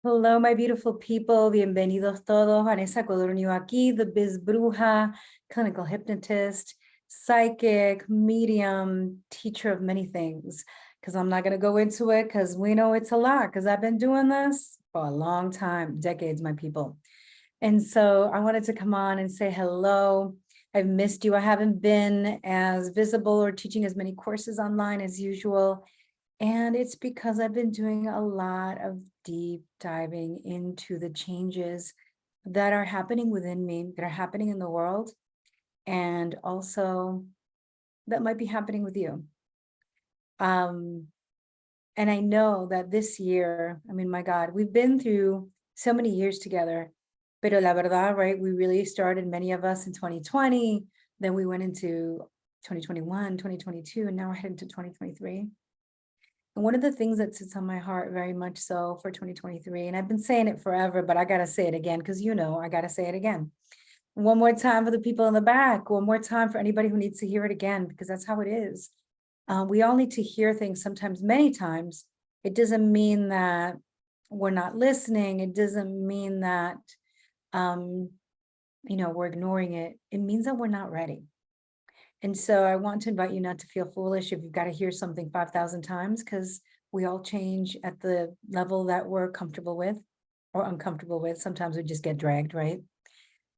Hello, my beautiful people. Bienvenidos todos. Vanessa Codorniu aquí, the Biz Bruja, clinical hypnotist, psychic, medium, teacher of many things. Because I'm not going to go into it because we know it's a lot because I've been doing this for a long time, decades, my people. And so I wanted to come on and say hello. I've missed you. I haven't been as visible or teaching as many courses online as usual. And it's because I've been doing a lot of deep diving into the changes that are happening within me, that are happening in the world, and also that might be happening with you. And I know that this year, I mean, my God, we've been through so many years together, pero la verdad, right? We really started, many of us in 2020, then we went into 2021, 2022, and now we're heading to 2023. And one of the things that sits on my heart very much so for 2023, and I've been saying it forever, but I got to say it again, because I got to say it again. One more time for the people in the back, one more time for anybody who needs to hear it again, because that's how it is. We all need to hear things sometimes, many times. It doesn't mean that we're not listening. It doesn't mean that, we're ignoring it. It means that we're not ready. And so I want to invite you not to feel foolish if you've got to hear something 5,000 times, because we all change at the level that we're comfortable with or uncomfortable with. Sometimes we just get dragged, right?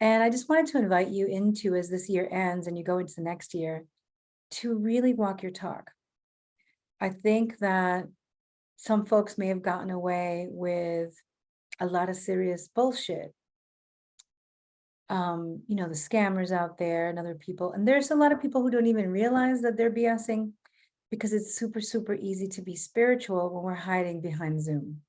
And I just wanted to invite you into, as this year ends and you go into the next year, to really walk your talk. I think that some folks may have gotten away with a lot of serious bullshit. The scammers out there and other people. And there's a lot of people who don't even realize that they're BSing, because it's super, super easy to be spiritual when we're hiding behind Zoom.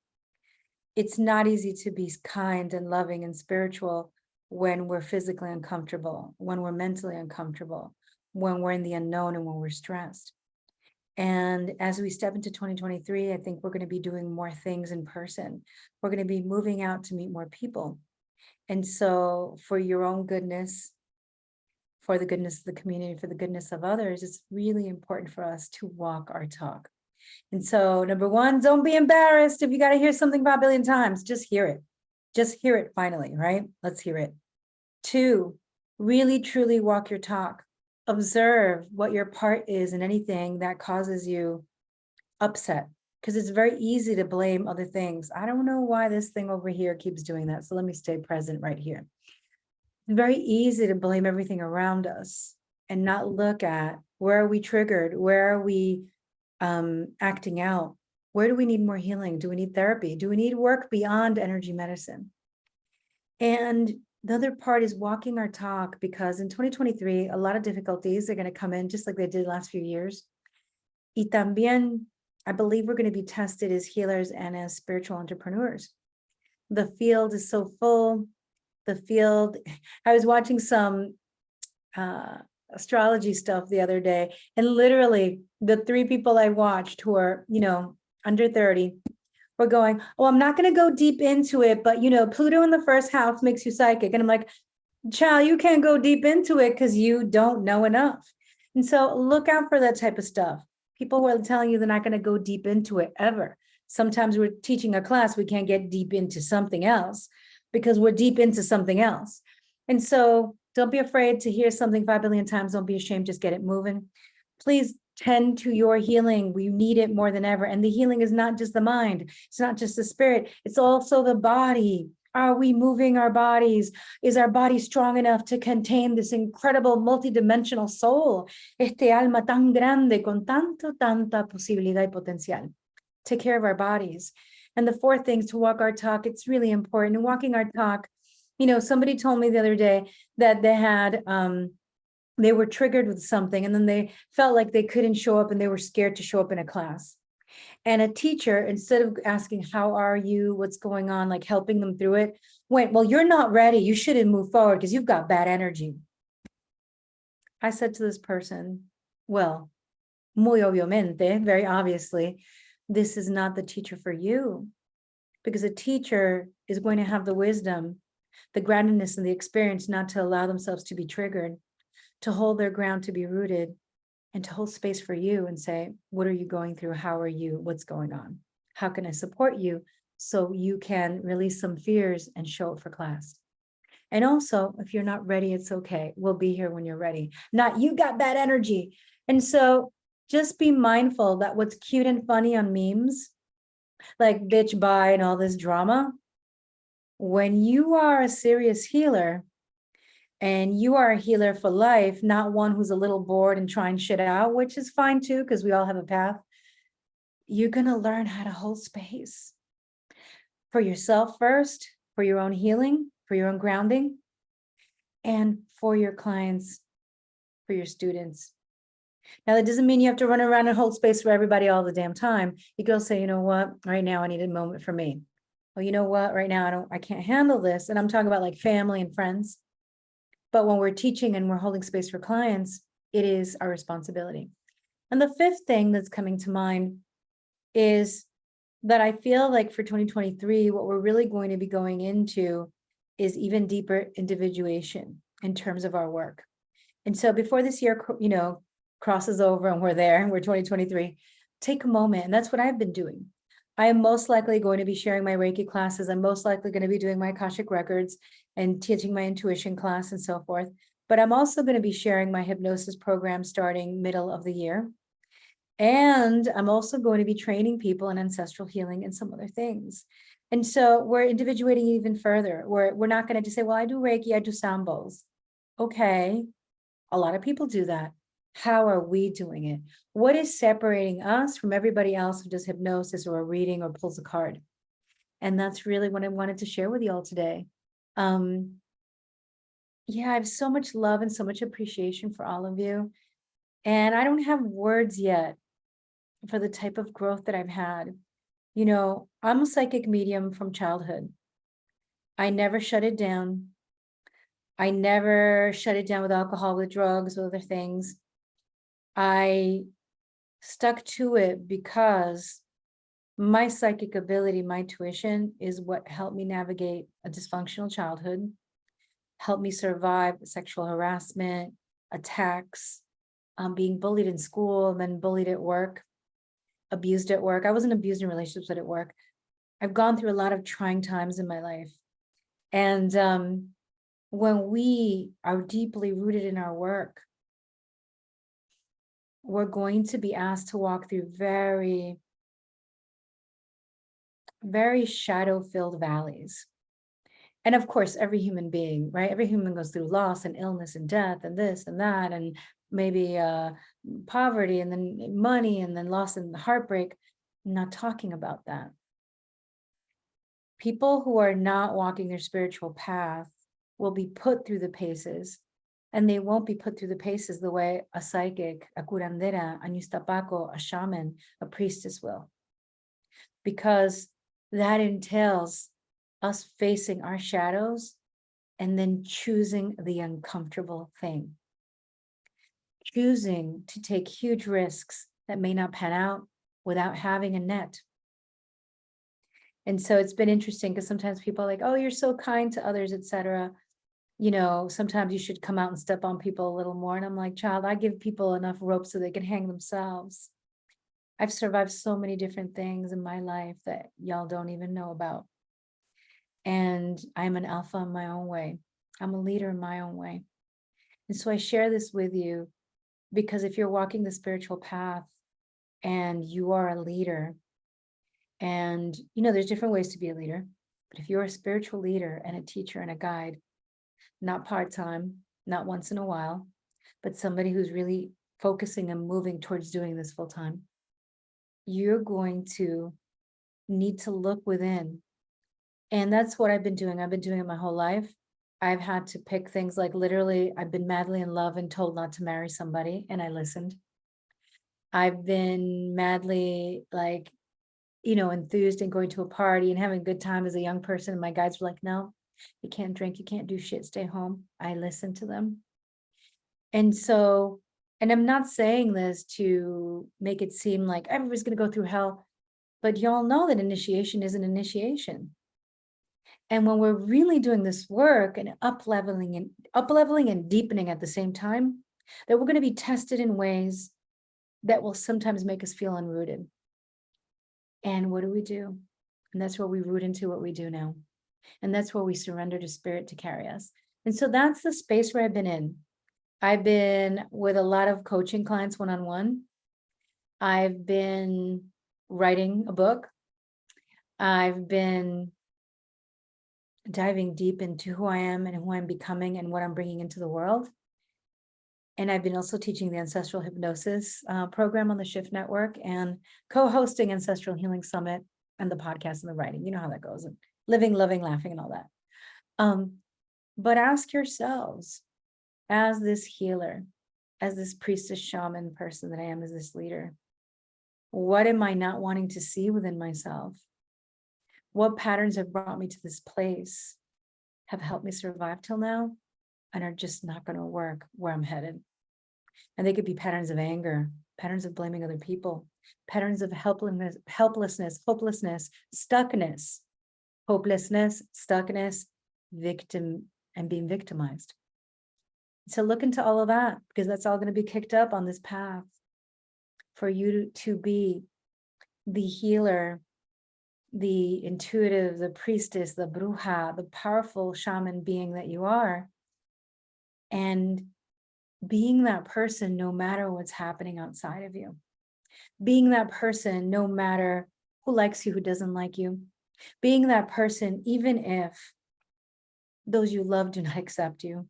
It's not easy to be kind and loving and spiritual when we're physically uncomfortable, when we're mentally uncomfortable, when we're in the unknown and when we're stressed. And as we step into 2023, I think we're going to be doing more things in person. We're going to be moving out to meet more people. And so for your own goodness, for the goodness of the community, for the goodness of others, it's really important for us to walk our talk. And so number one, don't be embarrassed if you got to hear something 5 billion times. Just hear it. Just hear it finally, right? Let's hear it. 2, really, truly walk your talk. Observe what your part is in anything that causes you upset, because it's very easy to blame other things. I don't know why this thing over here keeps doing that, so let me stay present right here. It's very easy to blame everything around us and not look at where are we triggered, where are we acting out, where do we need more healing, do we need therapy, do we need work beyond energy medicine? And the other part is walking our talk, because in 2023, a lot of difficulties are going to come in just like they did the last few years. Y también, I believe we're going to be tested as healers and as spiritual entrepreneurs. The field is so full. The field, I was watching some astrology stuff the other day, and literally the 3 people I watched who are, under 30, were going, oh, I'm not going to go deep into it, but, Pluto in the first house makes you psychic. And I'm like, child, you can't go deep into it because you don't know enough. And so look out for that type of stuff. People who are telling you they're not going to go deep into it ever. Sometimes we're teaching a class, we can't get deep into something else because we're deep into something else. And so don't be afraid to hear something 5 billion times. Don't be ashamed, just get it moving. Please tend to your healing. We need it more than ever. And the healing is not just the mind. It's not just the spirit. It's also the body. Are we moving our bodies? Is our body strong enough to contain this incredible multidimensional soul? Este alma tan grande con tanta posibilidad y potencial. Take care of our bodies. And the 4th thing is to walk our talk. It's really important. And walking our talk, somebody told me the other day that they had, they were triggered with something, and then they felt like they couldn't show up and they were scared to show up in a class. And a teacher, instead of asking, how are you, what's going on, like helping them through it, went, well, you're not ready. You shouldn't move forward because you've got bad energy. I said to this person, well, muy obviamente, very obviously, this is not the teacher for you, because a teacher is going to have the wisdom, the groundedness, and the experience not to allow themselves to be triggered, to hold their ground, to be rooted, and to hold space for you and say, what are you going through? How are you? What's going on? How can I support you? so you can release some fears and show up for class. And also, if you're not ready, it's okay. We'll be here when you're ready. Not you got bad energy. And so just be mindful that what's cute and funny on memes, like bitch bye and all this drama, when you are a serious healer and you are a healer for life, not one who's a little bored and trying shit out, which is fine too, because we all have a path, you're going to learn how to hold space for yourself first, for your own healing, for your own grounding, and for your clients, for your students. Now, that doesn't mean you have to run around and hold space for everybody all the damn time. You can say, you know what, right now I need a moment for me. Well, you know what, right now I can't handle this. And I'm talking about like family and friends. But when we're teaching and we're holding space for clients, it is our responsibility. And the fifth thing that's coming to mind is that I feel like for 2023, what we're really going to be going into is even deeper individuation in terms of our work. And so before this year, crosses over and we're there and we're 2023, take a moment. And that's what I've been doing. I am most likely going to be sharing my Reiki classes. I'm most likely going to be doing my Akashic records and teaching my intuition class and so forth. But I'm also going to be sharing my hypnosis program starting middle of the year. And I'm also going to be training people in ancestral healing and some other things. And so we're individuating even further. We're not going to just say, well, I do Reiki, I do sound bowls. Okay. A lot of people do that. How are we doing it? What is separating us from everybody else who does hypnosis or a reading or pulls a card? And that's really what I wanted to share with you all today. Yeah, I have so much love and so much appreciation for all of you. And I don't have words yet for the type of growth that I've had. You know, I'm a psychic medium from childhood. I never shut it down. I never shut it down with alcohol, with drugs, with other things. I stuck to it because my psychic ability, my tuition is what helped me navigate a dysfunctional childhood, helped me survive sexual harassment, attacks, being bullied in school, and then bullied at work, abused at work. I wasn't abused in relationships, but at work. I've gone through a lot of trying times in my life. And when we are deeply rooted in our work, we're going to be asked to walk through very, very shadow-filled valleys. And of course, every human being, right? Every human goes through loss and illness and death and this and that, and maybe poverty and then money and then loss and heartbreak. I'm not talking about that. People who are not walking their spiritual path will be put through the paces, and they won't be put through the paces the way a psychic, a curandera, a nistapaco, a shaman, a priestess will. Because that entails us facing our shadows and then choosing the uncomfortable thing. Choosing to take huge risks that may not pan out without having a net. And so it's been interesting because sometimes people are like, oh, you're so kind to others, etc. You know, sometimes you should come out and step on people a little more. And I'm like, child, I give people enough rope so they can hang themselves. I've survived so many different things in my life that y'all don't even know about. And I'm an alpha in my own way. I'm a leader in my own way. And so I share this with you because if you're walking the spiritual path and you are a leader, and you know, there's different ways to be a leader, but if you're a spiritual leader and a teacher and a guide, not part-time, not once in a while, but somebody who's really focusing and moving towards doing this full-time, you're going to need to look within. And that's what I've been doing. I've been doing it my whole life. I've had to pick things like literally, I've been madly in love and told not to marry somebody, and I listened. I've been madly enthused and going to a party and having a good time as a young person. And my guides were like, no, you can't drink, you can't do shit, stay home. I listened to them. And so, and I'm not saying this to make it seem like everybody's going to go through hell, but y'all know that initiation is an initiation. And when we're really doing this work and up-leveling and deepening at the same time, that we're going to be tested in ways that will sometimes make us feel unrooted. And what do? And that's where we root into what we do now. And that's where we surrender to spirit to carry us. And so that's the space where I've been in. I've been with a lot of coaching clients one-on-one. I've been writing a book. I've been diving deep into who I am and who I'm becoming and what I'm bringing into the world. And I've been also teaching the Ancestral Hypnosis program on the Shift Network and co-hosting Ancestral Healing Summit and the podcast and the writing. You know how that goes, and living, loving, laughing, and all that. But ask yourselves, as this healer, as this priestess shaman person that I am, as this leader, what am I not wanting to see within myself? What patterns have brought me to this place, have helped me survive till now, and are just not going to work where I'm headed? And they could be patterns of anger, patterns of blaming other people, patterns of helplessness, hopelessness, stuckness, victim, and being victimized. So look into all of that, because that's all going to be kicked up on this path for you to be the healer, the intuitive, the priestess, the bruja, the powerful shaman being that you are. And being that person no matter what's happening outside of you. Being that person no matter who likes you, who doesn't like you. Being that person even if those you love do not accept you.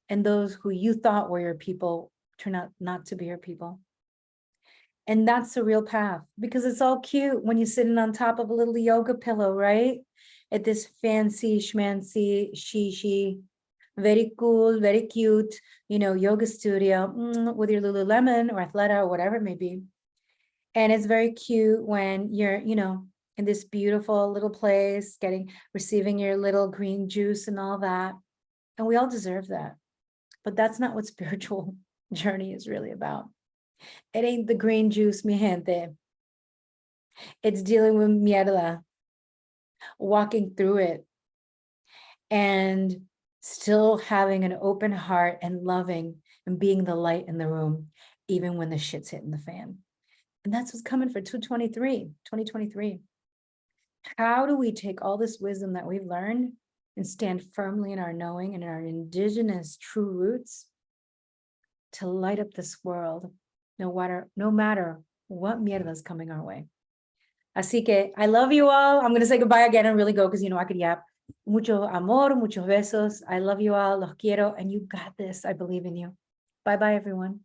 And those who you thought were your people turn out not to be your people. And that's the real path, because it's all cute when you're sitting on top of a little yoga pillow, right? At this fancy schmancy, she, very cool, very cute, yoga studio with your Lululemon or Athleta or whatever it may be. And it's very cute when you're, in this beautiful little place, receiving your little green juice and all that. And we all deserve that. But that's not what spiritual journey is really about. It ain't the green juice, mi gente. It's dealing with mierda, walking through it, and still having an open heart and loving and being the light in the room, even when the shit's hitting the fan. And that's what's coming for 2023. How do we take all this wisdom that we've learned and stand firmly in our knowing and in our indigenous true roots to light up this world, no matter what mierda is coming our way? Así que I love you all. I'm going to say goodbye again and really go, because I could yap. Mucho amor, muchos besos. I love you all. Los quiero. And you got this. I believe in you. Bye-bye, everyone.